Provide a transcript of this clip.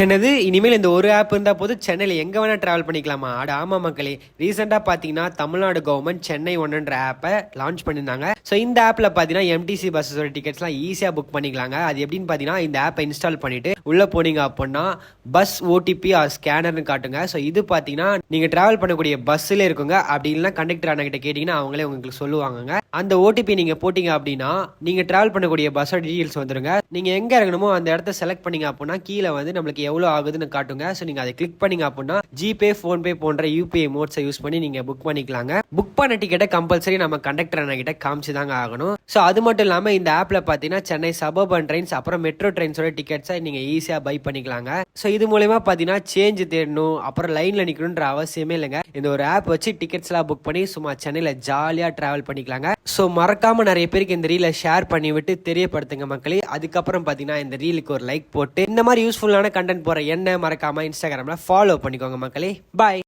என்னது இனிமேல் இந்த ஒரு ஆப் இருந்தால் போதும் சென்னையில் எங்கே வேணால் ட்ராவல் பண்ணிக்கலாமா? அட ஆமாம் மக்களே, ரீசெண்டாக பார்த்தீங்கன்னா தமிழ்நாடு கவர்மெண்ட் சென்னை ஒன்றுன்ற ஆப்பை லான்ச் பண்ணியிருந்தாங்க. ஸோ இந்த ஆப்பில் பார்த்தீங்கன்னா எம்டிசி பஸ்ஸோட டிக்கெட்ஸ்லாம் ஈஸியாக புக் பண்ணிக்கலாங்க. அது எப்படின்னு பார்த்தீங்கன்னா இந்த ஆப்பை இன்ஸ்டால் பண்ணிட்டு உள்ளே போனீங்க அப்படின்னா பஸ் ஓடிபி ஆர் ஸ்கேனர்னு காட்டுங்க. ஸோ இது பார்த்தீங்கன்னா நீங்கள் ட்ராவல் பண்ணக்கூடிய பஸ்ஸில் இருக்குங்க. அப்படி இல்லைனா கண்டக்டர் அண்ணகிட்ட கேட்டிங்கன்னா அவங்களே உங்களுக்கு சொல்லுவாங்க. அந்த ஓடிபி நீங்கள் போட்டிங்க அப்படின்னா நீங்கள் ட்ராவல் பண்ணக்கூடிய பஸ்ஸோட டீட்டெயில்ஸ் வந்துருங்க. நீங்கள் எங்கே இறங்கணுமோ அந்த இடத்த செலக்ட் பண்ணிங்க அப்படின்னா கீழே வந்து நம்மளுக்கு எவ்வளோ ஆகுதுன்னு காட்டுங்க. ஸோ நீங்கள் அதை கிளிக் பண்ணிங்க அப்படின்னா ஜிபே, ஃபோன்பே போன்ற யூபிஐ மோட்ஸை யூஸ் பண்ணி நீங்கள் புக் பண்ணிக்கலாங்க. புக் பண்ண டிக்கெட்டை கம்பல்சரி நம்ம கண்டக்டர் அண்ணகிட்ட காமிச்சு தாங்க ஆகணும். ஸோ அது மட்டும் இல்லாமல் இந்த ஆப்பில் பார்த்தீங்கன்னா சென்னை சபர்பன் ட்ரெயின்ஸ் அப்புறம் மெட்ரோ ட்ரெயின்ஸோட டிக்கெட்ஸை நீங்கள் ஈஸியாக பை பண்ணிக்கலாங்க. ஸோ இது மூலமா பார்த்தீங்கன்னா சேஞ்ச் தேடணும் அப்புறம் லைனில் நிற்கணுன்ற அவசியமே இல்லைங்க. இந்த ஒரு ஆப் வச்சு டிக்கெட்ஸ்லாம் புக் பண்ணி சும்மா சென்னையில் ஜாலியாக ட்ராவல் பண்ணிக்கலாங்க. ஸோ மறக்காம நிறைய பேருக்கு இந்த ரீலை ஷேர் பண்ணி விட்டு தெரியப்படுத்துங்க மக்களே. அதுக்கப்புறம் பார்த்தீங்கன்னா இந்த ரீலுக்கு ஒரு லைக் போட்டு இந்த மாதிரி யூஸ்ஃபுல்லான கண்டென்ட் போற என்ன மறக்காம இன்ஸ்டாகிராம்ல ஃபாலோ பண்ணிக்கோங்க மக்களே. பாய்.